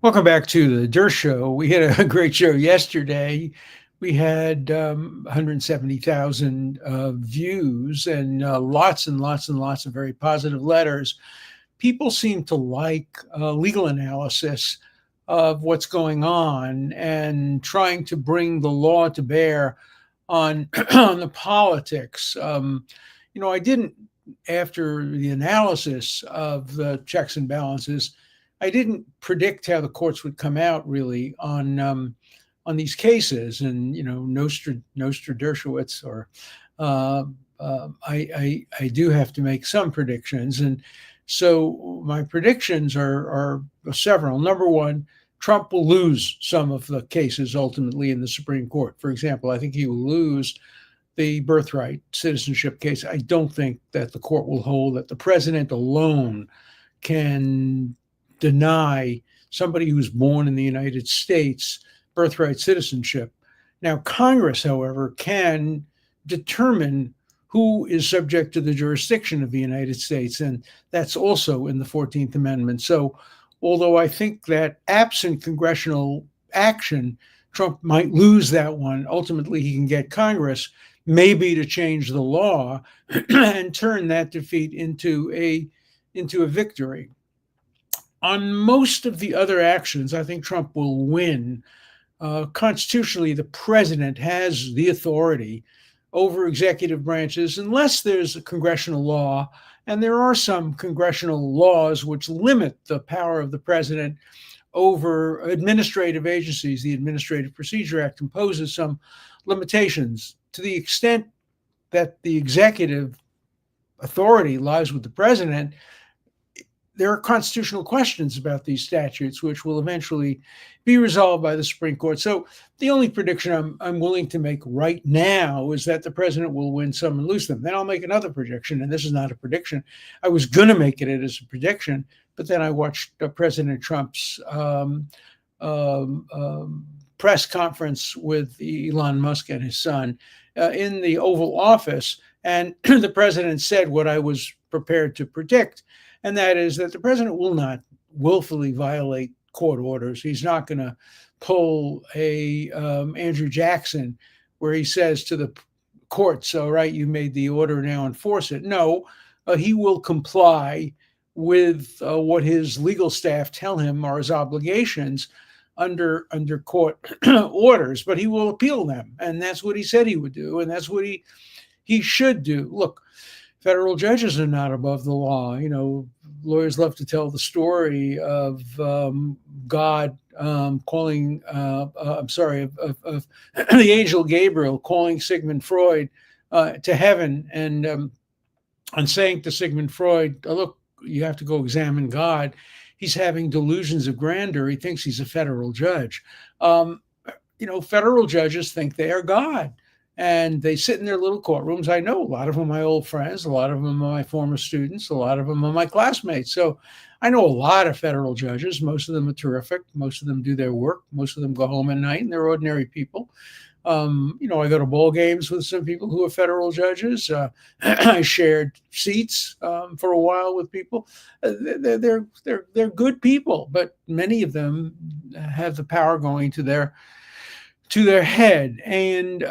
Welcome back to the Dershow. We had a great show yesterday. We had 170,000 views and lots and lots and lots of very positive letters. People seem to like legal analysis of what's going on and trying to bring the law to bear on on the politics. I didn't, after the analysis of the checks and balances, I didn't predict how the courts would come out really on these cases, and Nostra Dershowitz, or uh, I do have to make some predictions, and so my predictions are several. Number one, Trump will lose some of the cases ultimately in the Supreme Court. For example, I think he will lose the birthright citizenship case. I don't think that the court will hold that the president alone can deny somebody who's born in the United States birthright citizenship. Now, Congress, however, can determine who is subject to the jurisdiction of the United States, and that's also in the 14th Amendment. So, although I think that absent congressional action, Trump might lose that one, ultimately he can get Congress maybe to change the law and turn that defeat into a victory. On most of the other actions, I think Trump will win. Constitutionally, the president has the authority over executive branches unless there's a congressional law. And there are some congressional laws which limit the power of the president over administrative agencies. The Administrative Procedure Act imposes some limitations. To the extent that the executive authority lies with the president, there are constitutional questions about these statutes, which will eventually be resolved by the Supreme Court. So the only prediction I'm willing to make right now is that the president will win some and lose them. Then I'll make another prediction, and this is not a prediction. I was going to make it as a prediction, but then I watched President Trump's press conference with Elon Musk and his son in the Oval Office, and the president said what I was prepared to predict. And that is that the president will not willfully violate court orders. He's not going to pull a Andrew Jackson where he says to the courts, all right, you made the order, now enforce it. No, he will comply with what his legal staff tell him are his obligations under court orders, but he will appeal them. And that's what he said he would do. And that's what he should do. Look, federal judges are not above the law. Lawyers love to tell the story of God calling, of the angel Gabriel calling Sigmund Freud to heaven and saying to Sigmund Freud, look, you have to go examine God. He's having delusions of grandeur. He thinks he's a federal judge. Federal judges think they are God. And they sit in their little courtrooms. I know a lot of them are my old friends. A lot of them are my former students. A lot of them are my classmates. So I know a lot of federal judges. Most of them are terrific. Most of them do their work. Most of them go home at night, and they're ordinary people. I go to ball games with some people who are federal judges. I shared seats for a while with people. They're good people, but many of them have the power going to their head, and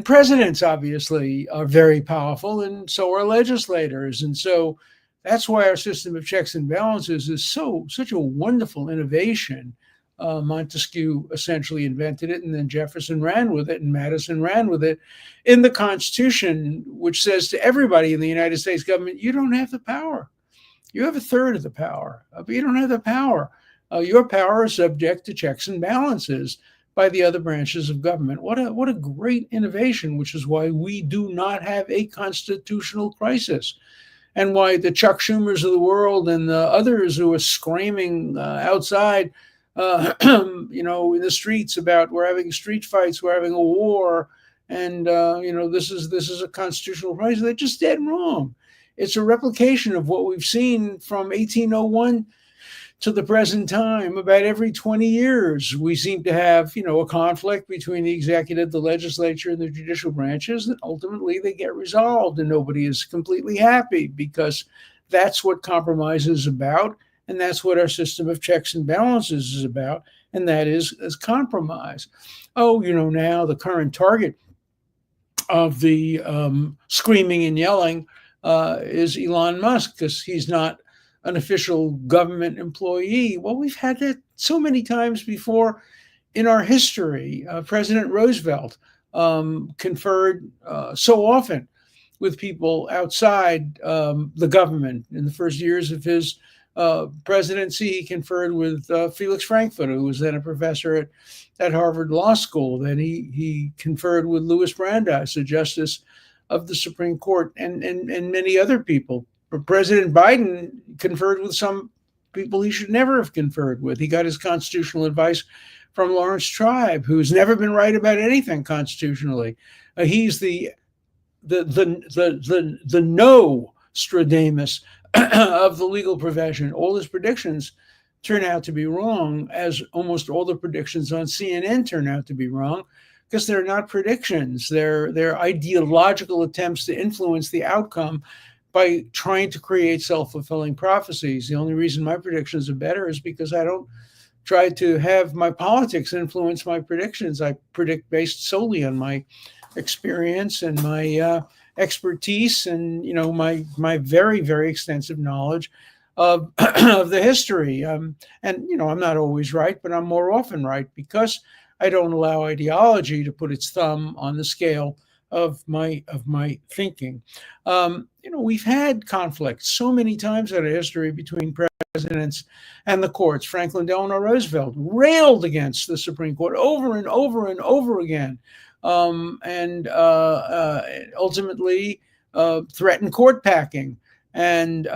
presidents obviously are very powerful, and so are legislators, and so that's why our system of checks and balances is such a wonderful innovation. Montesquieu essentially invented it, and then Jefferson ran with it, and Madison ran with it in the Constitution, which says to everybody in the United States government, you don't have the power. You have a third of the power, but you don't have the power. Your power is subject to checks and balances by the other branches of government. What a great innovation, which is why we do not have a constitutional crisis, and why the Chuck Schumers of the world and the others who are screaming outside, in the streets about we're having street fights, we're having a war, and this is a constitutional crisis. They're just dead wrong. It's a replication of what we've seen from 1801 to the present time. About every 20 years, we seem to have, a conflict between the executive, the legislature, and the judicial branches, and ultimately they get resolved, and nobody is completely happy, because that's what compromise is about. And that's what our system of checks and balances is about, and that is compromise. Oh, now the current target of the screaming and yelling is Elon Musk, because he's not an official government employee. Well, we've had that so many times before in our history. President Roosevelt conferred so often with people outside the government. In the first years of his presidency, he conferred with Felix Frankfurter, who was then a professor at Harvard Law School. Then he conferred with Louis Brandeis, a justice of the Supreme Court, and many other people. But President Biden conferred with some people he should never have conferred with. He got his constitutional advice from Lawrence Tribe, who's never been right about anything constitutionally. He's the Nostradamus of the legal profession. All his predictions turn out to be wrong, as almost all the predictions on CNN turn out to be wrong, because they're not predictions. They're ideological attempts to influence the outcome by trying to create self-fulfilling prophecies. The only reason my predictions are better is because I don't try to have my politics influence my predictions. I predict based solely on my experience and my expertise, and my very, very extensive knowledge of of the history. And I'm not always right, but I'm more often right because I don't allow ideology to put its thumb on the scale of my thinking. We've had conflicts so many times in our history between presidents and the courts. Franklin Delano Roosevelt railed against the Supreme Court over and over and over again, and ultimately threatened court packing. And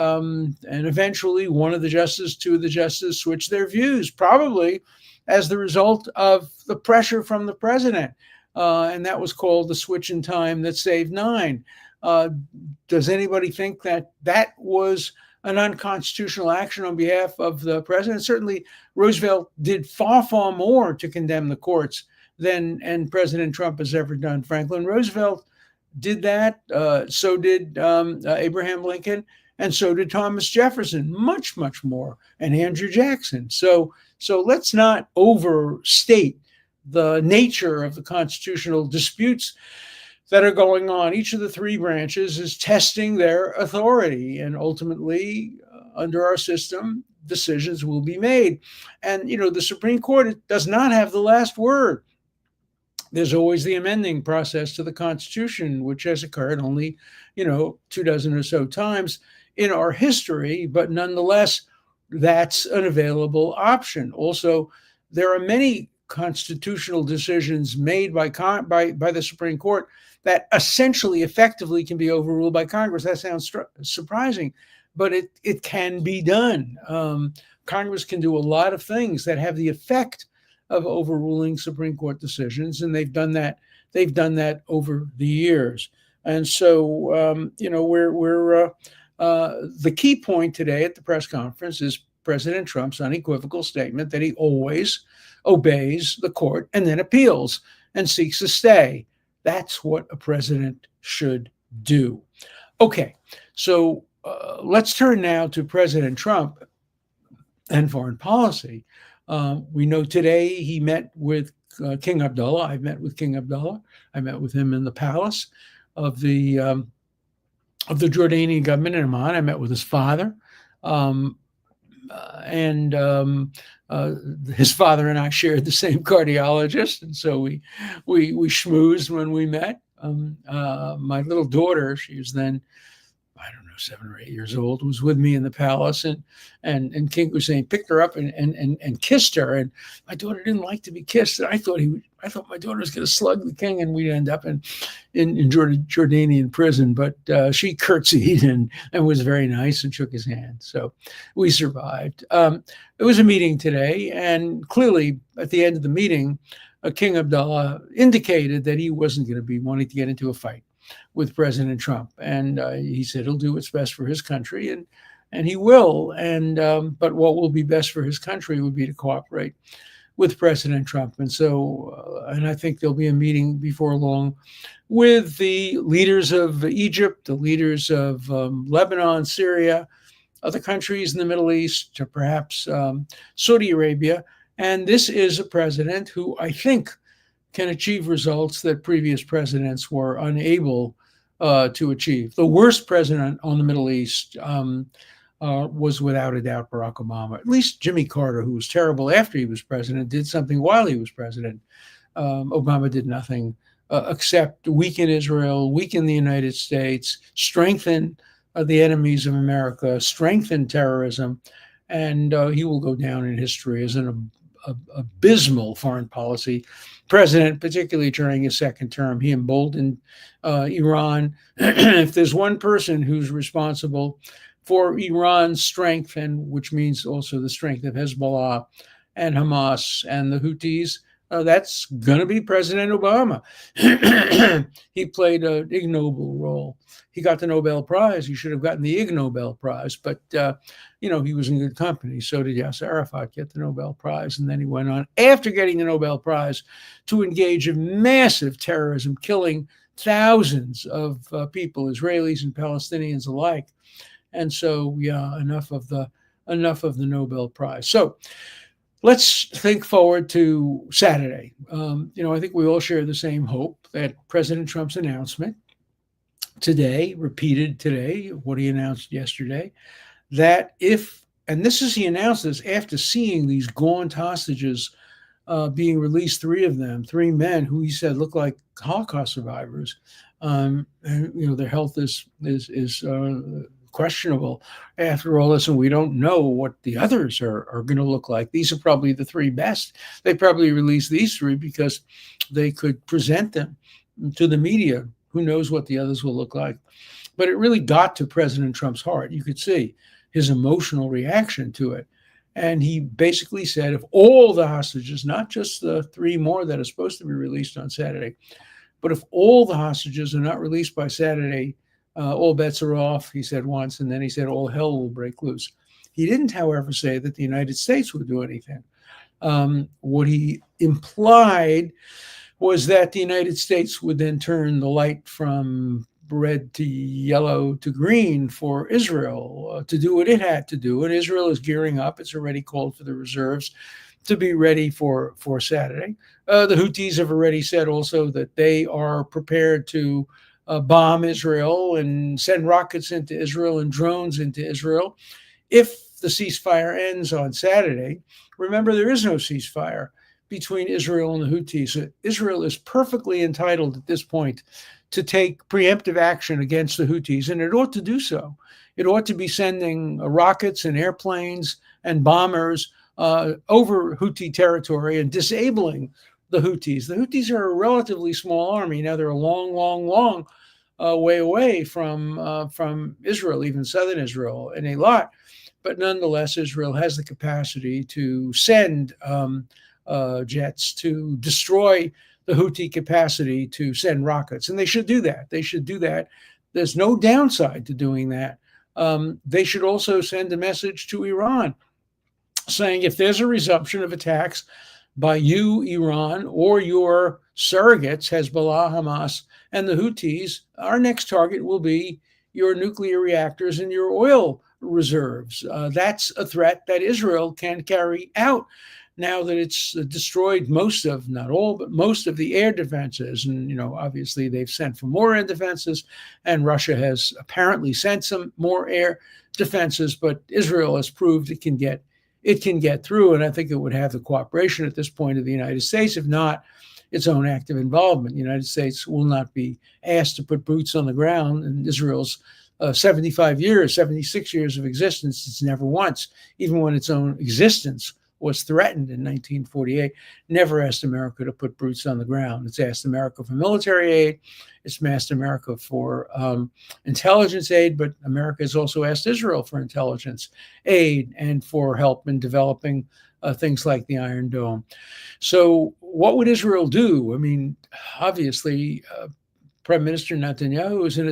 eventually, two of the justices switched their views, probably as the result of the pressure from the president. And that was called the switch in time that saved nine. Does anybody think that was an unconstitutional action on behalf of the president? Certainly, Roosevelt did far, far more to condemn the courts than President Trump has ever done. Franklin Roosevelt did that. So did Abraham Lincoln, and so did Thomas Jefferson. Much, much more, and Andrew Jackson. So let's not overstate the nature of the constitutional disputes that are going on. Each of the three branches is testing their authority, and ultimately, under our system, decisions will be made. And the Supreme Court does not have the last word. There's always the amending process to the Constitution, which has occurred only, 24 or so times in our history, but nonetheless, that's an available option. Also, there are many constitutional decisions made by the Supreme Court that essentially, effectively, can be overruled by Congress. That sounds surprising, but it can be done. Congress can do a lot of things that have the effect of overruling Supreme Court decisions, and they've done that. They've done that over the years, and so we're the key point today at the press conference is President Trump's unequivocal statement that he always obeys the court and then appeals and seeks a stay. That's what a president should do. Okay, so let's turn now to President Trump and foreign policy. We know today he met with King Abdullah. I've met with King Abdullah. I met with him in the palace of the Jordanian government in Amman. I met with his father, and his father and I shared the same cardiologist, and so we schmoozed when we met. My little daughter, she was then, I don't know, 7 or 8 years old, was with me in the palace, and King Hussein picked her up and kissed her, and my daughter didn't like to be kissed. And I thought my daughter was going to slug the king, and we'd end up in Jordanian prison. But she curtsied and was very nice and shook his hand, so we survived. It was a meeting today, and clearly at the end of the meeting, King Abdullah indicated that he wasn't going to be wanting to get into a fight with President Trump, and he said he'll do what's best for his country, and he will. And but what will be best for his country would be to cooperate with President Trump. And so, and I think there'll be a meeting before long with the leaders of Egypt, the leaders of Lebanon, Syria, other countries in the Middle East, to perhaps Saudi Arabia. And this is a president who I think can achieve results that previous presidents were unable to achieve. The worst president on the Middle East was without a doubt Barack Obama. At least Jimmy Carter, who was terrible after he was president, did something while he was president. Obama did nothing except weaken Israel, weaken the United States, strengthen the enemies of America, strengthen terrorism, and he will go down in history as an abysmal foreign policy president, particularly during his second term. He emboldened Iran. If there's one person who's responsible for Iran's strength, and which means also the strength of Hezbollah and Hamas and the Houthis, that's going to be President Obama. He played an ignoble role. He got the Nobel Prize. He should have gotten the Ig Nobel Prize, but he was in good company. So did Yasser Arafat get the Nobel Prize, and then he went on, after getting the Nobel Prize, to engage in massive terrorism, killing thousands of people, Israelis and Palestinians alike. And so, enough of the Nobel Prize. So let's think forward to Saturday. I think we all share the same hope that President Trump's announcement today, repeated today, what he announced yesterday, that he announced this after seeing these gaunt hostages being released, three men who he said look like Holocaust survivors. Their health is questionable after all this, and we don't know what the others are going to look like. These are probably the three best. They probably released these three because they could present them to the media. Who knows what the others will look like? But it really got to President Trump's heart. You could see his emotional reaction to it. And he basically said, if all the hostages, not just the three more that are supposed to be released on Saturday, but if all the hostages are not released by Saturday, all bets are off, he said once, and then he said all hell will break loose. He didn't, however, say that the United States would do anything. What he implied was that the United States would then turn the light from red to yellow to green for Israel to do what it had to do. And Israel is gearing up. It's already called for the reserves to be ready for Saturday. The Houthis have already said also that they are prepared to bomb Israel and send rockets into Israel and drones into Israel. If the ceasefire ends on Saturday, remember, there is no ceasefire between Israel and the Houthis. Israel is perfectly entitled at this point to take preemptive action against the Houthis, and it ought to do so. It ought to be sending rockets and airplanes and bombers over Houthi territory and disabling the Houthis. The Houthis are a relatively small army. Now, they're a long way away from Israel, even southern Israel, and a lot. But nonetheless, Israel has the capacity to send jets to destroy the Houthi capacity to send rockets. And they should do that. There's no downside to doing that. They should also send a message to Iran saying, if there's a resumption of attacks by you, Iran, or your surrogates, Hezbollah, Hamas, and the Houthis, our next target will be your nuclear reactors and your oil reserves. That's a threat that Israel can carry out now that it's destroyed most of, not all, but most of the air defenses. And, obviously they've sent for more air defenses, and Russia has apparently sent some more air defenses, but Israel has proved it can get through. And I think it would have the cooperation at this point of the United States, if not its own active involvement. The United States will not be asked to put boots on the ground in Israel's 76 years of existence. It's never once, even when its own existence was threatened in 1948, never asked America to put boots on the ground. It's asked America for military aid. It's asked America for intelligence aid, but America has also asked Israel for intelligence aid and for help in developing things like the Iron Dome. So what would Israel do? I mean, obviously, Prime Minister Netanyahu is in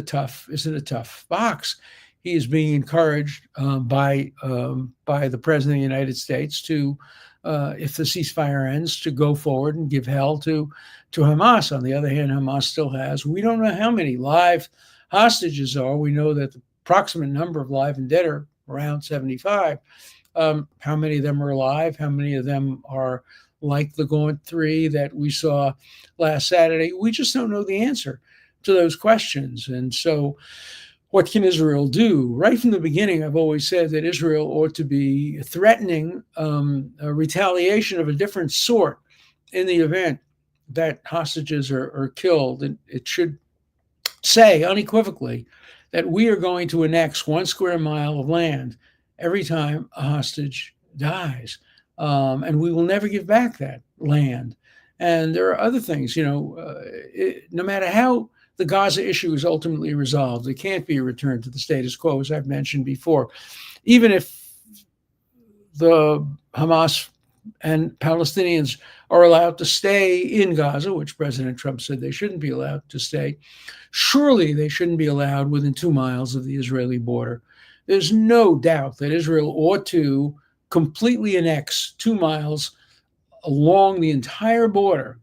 a tough box. He is being encouraged by the President of the United States to, if the ceasefire ends, to go forward and give hell to Hamas. On the other hand, Hamas still has, we don't know how many live hostages are. We know that the approximate number of live and dead are around 75. How many of them are alive? How many of them are like the Gaunt Three that we saw last Saturday? We just don't know the answer to those questions. And so, what can Israel do? Right from the beginning, I've always said that Israel ought to be threatening a retaliation of a different sort in the event that hostages are killed. And it should say unequivocally that we are going to annex 1 square mile of land every time a hostage dies. And we will never give back that land. And there are other things, no matter how the Gaza issue is ultimately resolved, it can't be returned to the status quo, as I've mentioned before. Even if the Hamas and Palestinians are allowed to stay in Gaza, which President Trump said they shouldn't be allowed to stay, surely they shouldn't be allowed within 2 miles of the Israeli border. There's no doubt that Israel ought to completely annex 2 miles along the entire border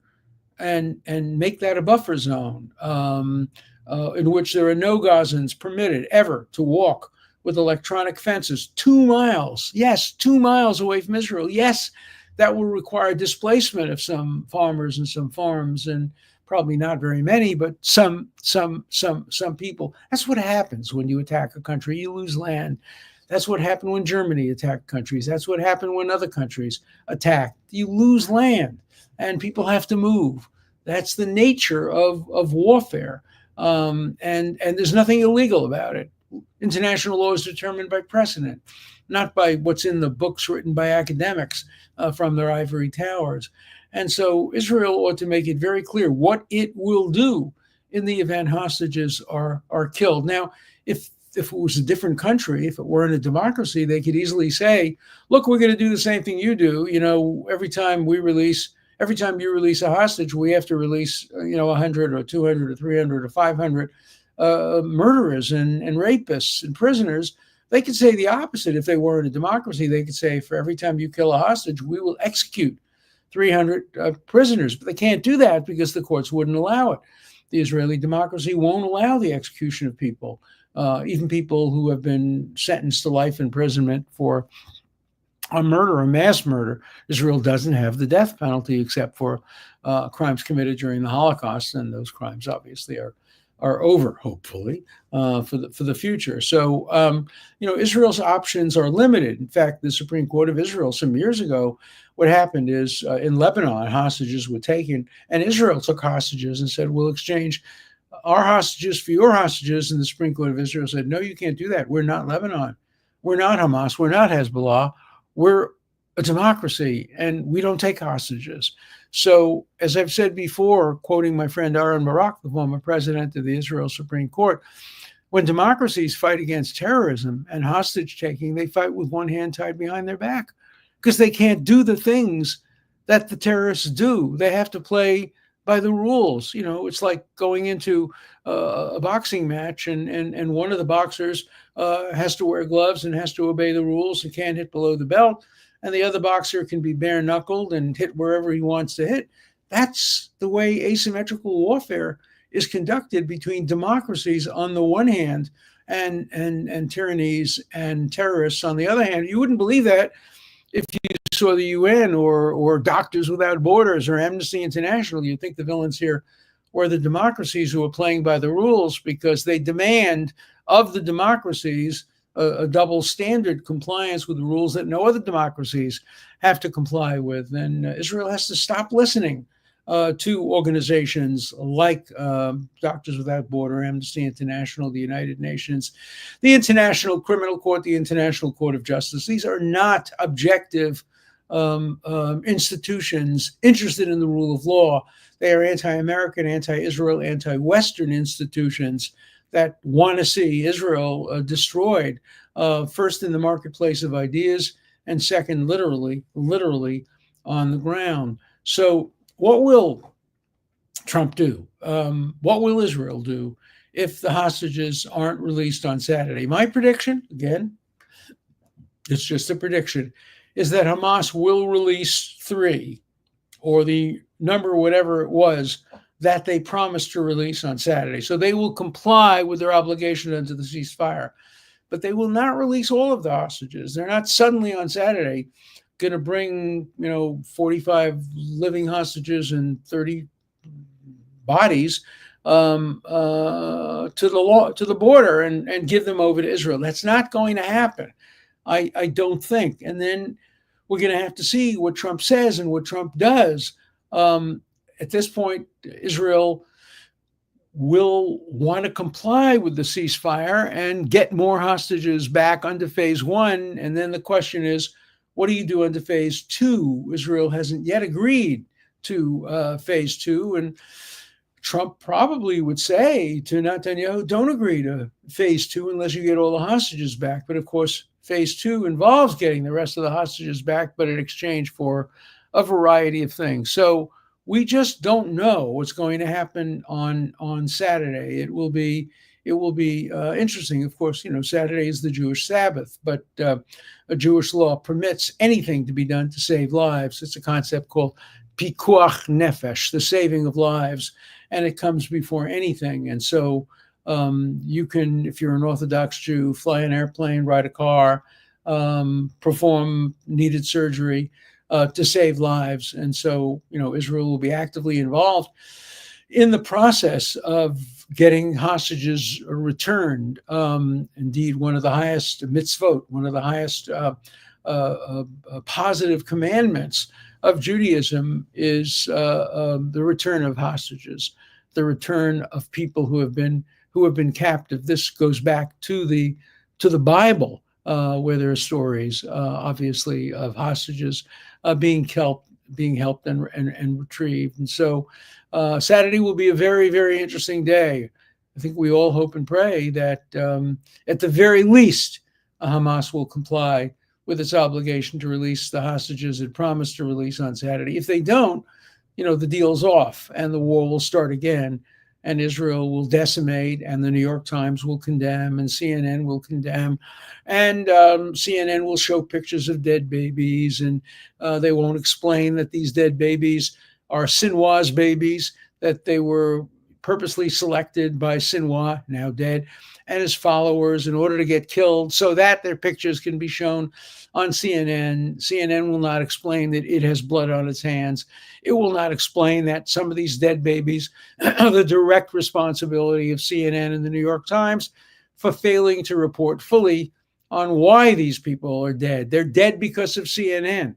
and make that a buffer zone in which there are no Gazans permitted ever to walk with electronic fences 2 miles. Yes, 2 miles away from Israel. Yes, that will require displacement of some farmers and some farms, and probably not very many, but some people. That's what happens when you attack a country. You lose land. That's what happened when Germany attacked countries. That's what happened when other countries attacked. You lose land, and people have to move. That's the nature of warfare, and there's nothing illegal about it. International law is determined by precedent, not by what's in the books written by academics from their ivory towers. And so Israel ought to make it very clear what it will do in the event hostages are killed. Now, if it was a different country, if it weren't a democracy, they could easily say, look, we're going to do the same thing you do. Every time you release a hostage, we have to release, 100 or 200 or 300 or 500 murderers and rapists and prisoners. They could say the opposite. If they weren't a democracy, they could say, for every time you kill a hostage, we will execute 300 prisoners. But they can't do that because the courts wouldn't allow it. The Israeli democracy won't allow the execution of people, even people who have been sentenced to life imprisonment for a murder, a mass murder. Israel doesn't have the death penalty except for crimes committed during the Holocaust, and those crimes obviously are over, hopefully, for the future. So, Israel's options are limited. In fact, the Supreme Court of Israel some years ago, what happened is in Lebanon, hostages were taken, and Israel took hostages and said, we'll exchange our hostages for your hostages. And the Supreme Court of Israel said, no, you can't do that. We're not Lebanon. We're not Hamas. We're not Hezbollah. We're a democracy, and we don't take hostages. So, as I've said before, quoting my friend Aaron Barak, the former president of the Israel Supreme Court, when democracies fight against terrorism and hostage taking, they fight with one hand tied behind their back because they can't do the things that the terrorists do. They have to play by the rules. It's like going into a boxing match and one of the boxers has to wear gloves and has to obey the rules and can't hit below the belt. And the other boxer can be bare-knuckled and hit wherever he wants to hit. That's the way asymmetrical warfare is conducted between democracies on the one hand and tyrannies and terrorists on the other hand. You wouldn't believe that if you saw the UN or Doctors Without Borders or Amnesty International. You'd think the villains here were the democracies who are playing by the rules because they demand of the democracies a double standard compliance with the rules that no other democracies have to comply with. And Israel has to stop listening to organizations like Doctors Without Borders, Amnesty International, the United Nations, the International Criminal Court, the International Court of Justice. These are not objective institutions interested in the rule of law. They are anti-American, anti-Israel, anti-Western institutions that want to see Israel destroyed, first in the marketplace of ideas, and second, literally on the ground. So what will Trump do? What will Israel do if the hostages aren't released on Saturday? My prediction, again, it's just a prediction, is that Hamas will release 3, or the number, whatever it was, that they promised to release on Saturday. So they will comply with their obligation under the ceasefire. but they will not release all of the hostages. They're not suddenly on Saturday going to bring, 45 living hostages and 30 bodies to the border and give them over to Israel. That's not going to happen. I don't think. And then we're going to have to see what Trump says and what Trump does. At this point, Israel will want to comply with the ceasefire and get more hostages back under phase one. And then the question is, what do you do under phase two? Israel hasn't yet agreed to phase two. And Trump probably would say to Netanyahu, don't agree to phase two unless you get all the hostages back. But of course, phase two involves getting the rest of the hostages back, but in exchange for a variety of things. So we just don't know what's going to happen on Saturday. It will be interesting. Of course, Saturday is the Jewish Sabbath, but a Jewish law permits anything to be done to save lives. It's a concept called pikuach nefesh, the saving of lives, and it comes before anything. And so you can, if you're an Orthodox Jew, fly an airplane, ride a car, perform needed surgery to save lives. And so, Israel will be actively involved in the process of getting hostages returned. Indeed, one of the highest mitzvot, one of the highest positive commandments of Judaism is the return of hostages, the return of people who have been captive. This goes back to the Bible, where there are stories, obviously, of hostages being helped and retrieved. And so Saturday will be a very, very interesting day. I think we all hope and pray that at the very least, Hamas will comply with its obligation to release the hostages it promised to release on Saturday. If they don't, the deal's off and the war will start again, and Israel will decimate, and the New York Times will condemn, and CNN will condemn, and CNN will show pictures of dead babies, and they won't explain that these dead babies are Sinwar's babies, that they were purposely selected by Sinwar, now dead, and his followers in order to get killed so that their pictures can be shown on CNN. CNN will not explain that it has blood on its hands. It will not explain that some of these dead babies are the direct responsibility of CNN and the New York Times for failing to report fully on why these people are dead. They're dead because of CNN.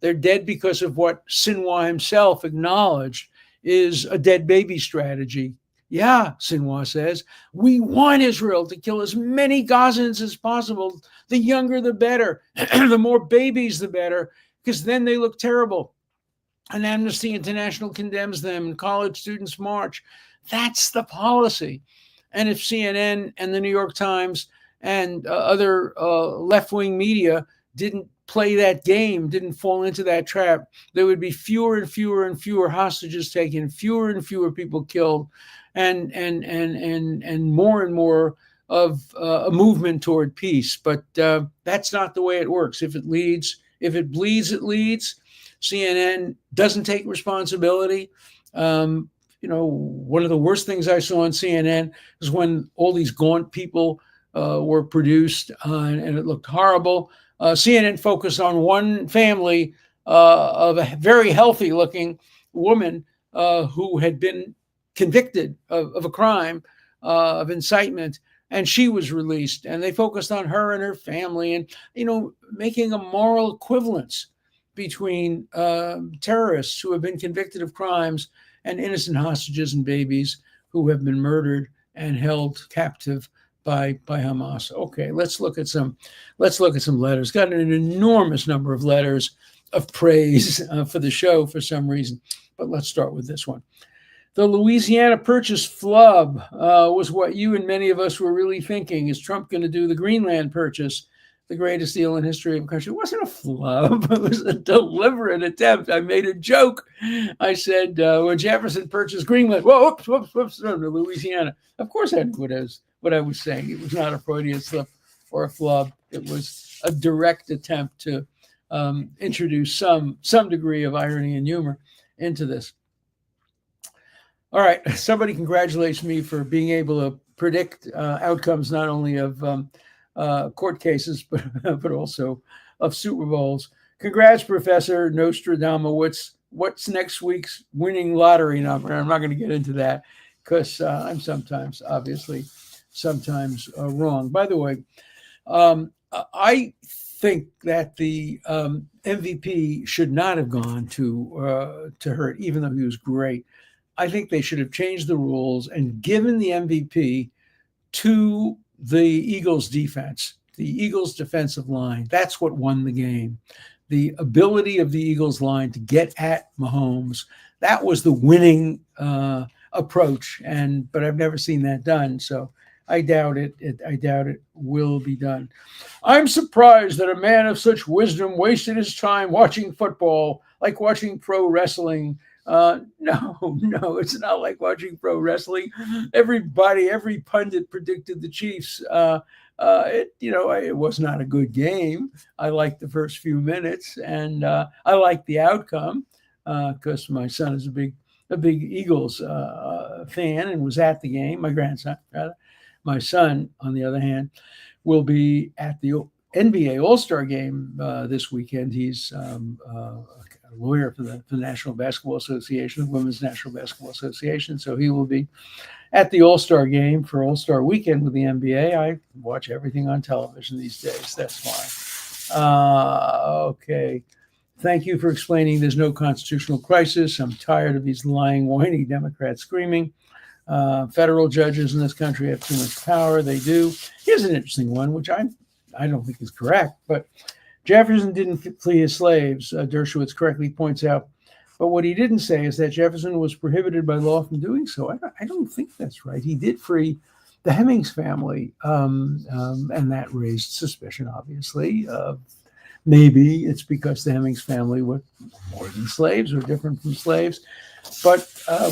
They're dead because of what Sinwar himself acknowledged is a dead baby strategy. Yeah, Sinwar says, we want Israel to kill as many Gazans as possible. The younger, the better. The more babies, the better, because then they look terrible. And Amnesty International condemns them, and college students march. That's the policy. And if CNN and the New York Times and other left-wing media didn't play that game, didn't fall into that trap, there would be fewer and fewer and fewer hostages taken, fewer and fewer people killed, and more and more of a movement toward peace. But that's not the way it works. If it bleeds, it leads. CNN doesn't take responsibility. One of the worst things I saw on CNN is when all these gaunt people were produced, and it looked horrible. CNN focused on one family of a very healthy-looking woman who had been convicted of a crime of incitement, and she was released. And they focused on her and her family, and making a moral equivalence between terrorists who have been convicted of crimes and innocent hostages and babies who have been murdered and held captive by Hamas. Okay, let's look at some letters. Got an enormous number of letters of praise for the show for some reason, but let's start with this one. The Louisiana Purchase flub was what you and many of us were really thinking. Is Trump going to do the Greenland Purchase, the greatest deal in history of the country? It wasn't a flub. It was a deliberate attempt. I made a joke. I said, when Jefferson purchased Greenland, whoops, no, Louisiana. Of course I knew what I was saying. It was not a Freudian slip or a flub. It was a direct attempt to introduce some degree of irony and humor into this. All right, somebody congratulates me for being able to predict outcomes not only of court cases, but also of Super Bowls. Congrats, Professor Nostradamus. What's next week's winning lottery number? I'm not going to get into that because I'm sometimes wrong. By the way, I think that the MVP should not have gone to Hurt, even though he was great. I think they should have changed the rules and given the MVP to the Eagles defense, the Eagles defensive line. That's what won the game. The ability of the Eagles line to get at Mahomes, that was the winning approach. But I've never seen that done. So I doubt it. I doubt it will be done. I'm surprised that a man of such wisdom wasted his time watching football, like watching pro wrestling. No, it's not like watching pro wrestling. Every pundit predicted the Chiefs. It was not a good game. I liked the first few minutes, and I liked the outcome because my son is a big Eagles fan and was at the game. My grandson, rather. My son, on the other hand, will be at the NBA All-Star game this weekend. He's a lawyer for the National Basketball Association, the Women's National Basketball Association. So he will be at the All-Star game for All-Star weekend with the NBA. I watch everything on television these days. That's why. Okay. Thank you for explaining there's no constitutional crisis. I'm tired of these lying, whiny Democrats screaming. Federal judges in this country have too much power. They do. Here's an interesting one, which I don't think is correct, but Jefferson didn't flee his slaves, Dershowitz correctly points out. But what he didn't say is that Jefferson was prohibited by law from doing so. I don't think that's right. He did free the Hemmings family, and that raised suspicion, obviously. Maybe it's because the Hemmings family were more than slaves or different from slaves. But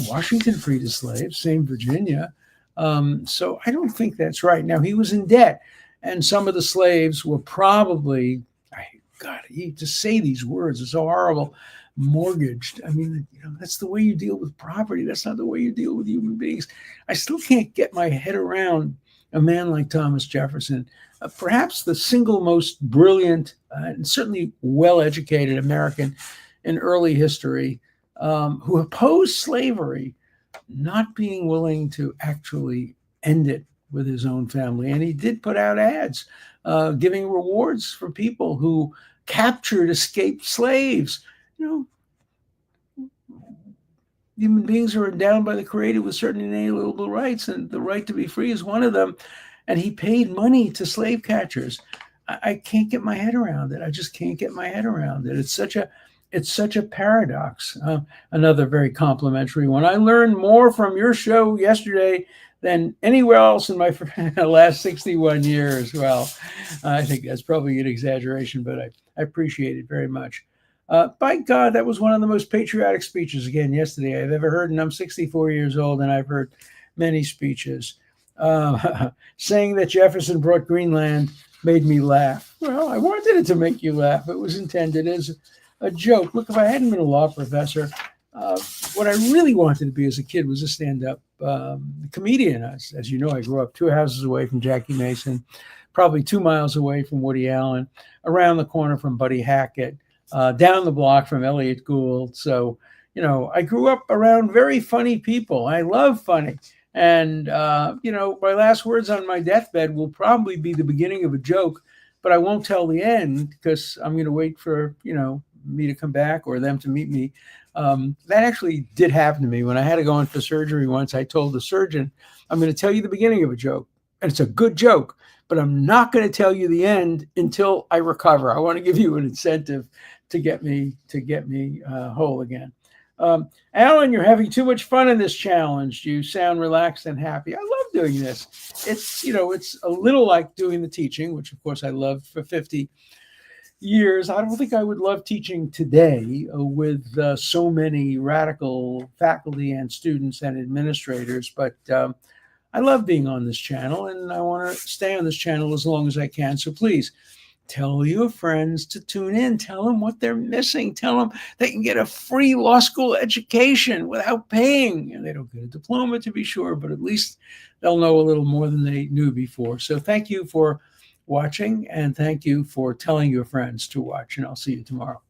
Washington freed his slaves, same Virginia. So I don't think that's right. Now, he was in debt, and some of the slaves were probably, God, to say these words is so horrible, mortgaged. I mean, that's the way you deal with property. That's not the way you deal with human beings. I still can't get my head around a man like Thomas Jefferson, perhaps the single most brilliant and certainly well-educated American in early history, who opposed slavery, not being willing to actually end it with his own family. And he did put out ads giving rewards for people who captured escaped slaves. Human beings are endowed by the Creator with certain inalienable rights, and the right to be free is one of them. And he paid money to slave catchers. I can't get my head around it. I just can't get my head around it. It's such a paradox. Another very complimentary one. I learned more from your show yesterday than anywhere else in my last 61 years. Well, I think that's probably an exaggeration, but I appreciate it very much. By God, that was one of the most patriotic speeches again yesterday I've ever heard, and I'm 64 years old, and I've heard many speeches. Saying that Jefferson brought Greenland made me laugh. Well, I wanted it to make you laugh. It was intended as a joke. Look, if I hadn't been a law professor, what I really wanted to be as a kid was a stand-up comedian. As you know, I grew up 2 houses away from Jackie Mason, probably 2 miles away from Woody Allen, around the corner from Buddy Hackett, down the block from Elliott Gould. So, I grew up around very funny people. I love funny. And, my last words on my deathbed will probably be the beginning of a joke, but I won't tell the end because I'm going to wait for, me to come back or them to meet me. That actually did happen to me. When I had to go in for surgery once, I told the surgeon, I'm going to tell you the beginning of a joke, and it's a good joke, but I'm not going to tell you the end until I recover. I want to give you an incentive to get me whole again. Alan, you're having too much fun in this challenge. You sound relaxed and happy. I love doing this. It's a little like doing the teaching, which of course I loved for 50 years. I don't think I would love teaching today with so many radical faculty and students and administrators, but I love being on this channel, and I want to stay on this channel as long as I can. So please tell your friends to tune in. Tell them what they're missing. Tell them they can get a free law school education without paying. And they don't get a diploma, to be sure, but at least they'll know a little more than they knew before. So thank you for watching, and thank you for telling your friends to watch. And I'll see you tomorrow.